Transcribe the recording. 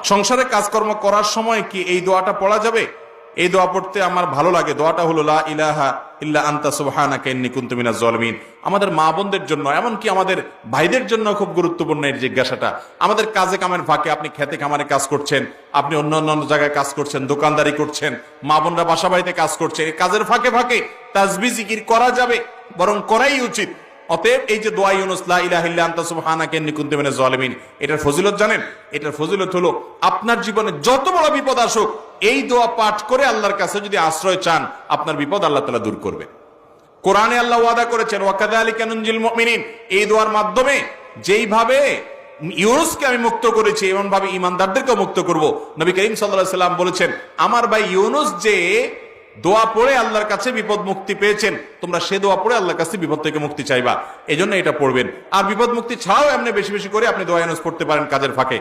সংসারে কাজকর্ম করার সময় কি এই দোয়াটা পড়া যাবে? এই দোয়া পড়তে আমার ভালো লাগে। দোয়াটা হলো লা ইলাহা ইল্লা আনতা সুবহানাকা ইন্নী কুনতু মিনাজ জালিমিন। আমাদের মা বোনদের জন্য, এমনকি আমাদের ভাইদের জন্য খুব গুরুত্বপূর্ণ এই জিজ্ঞাসাটা। আমাদের কাজে কামের ফাঁকে, আপনি খেতে খামারে কাজ করছেন, আপনি অন্য অন্য জায়গায় কাজ করছেন, দোকানদারি করছেন, মা বোনরা বাসা বাড়িতে কাজ করছে, এই কাজের ফাঁকে ফাঁকে তাসবিহ জিকির করা যাবে, বরং করাই উচিত। অতএব এই যে দোয়া ইউনুস লা ইলাহা ইল্লা আনতা সুবহানাকা ইন্নী কুনতু মিনাজ জালিমিন, এটার ফজিলত জানেন? এটার ফজিলত হলো আপনার জীবনে যত বড় বিপদ আসুক, এই দোয়া পাঠ করে আল্লাহর কাছে যদি আশ্রয় চান, আপনার বিপদ আল্লাহ তাআলা দূর করবে। কোরআনে আল্লাহ ওয়াদা করেছেন ওয়াকাযালিকা নুনজিল মুমিনিন, এই দোয়ার মাধ্যমে যেইভাবে ইউনুসকে আমি মুক্ত করেছি, এমন ভাবে ঈমানদারদেরকেও মুক্ত করব। নবী করিম সাল্লাল্লাহু আলাইহি সাল্লাম বলেছেন, আমার ভাই ইউনুস যে দোয়া পড়ে আল্লাহর কাছে বিপদ মুক্তি পেয়েছেন, তোমরা সে দোয়া পড়ে আল্লাহর কাছে বিপদ থেকে মুক্তি চাইবা। এই জন্য এটা পড়বেন। আর বিপদ মুক্তি ছাড়াও এমনি বেশি বেশি করে আপনি দোয়া ইউনুস পড়তে পারেন কাজের ফাঁকে।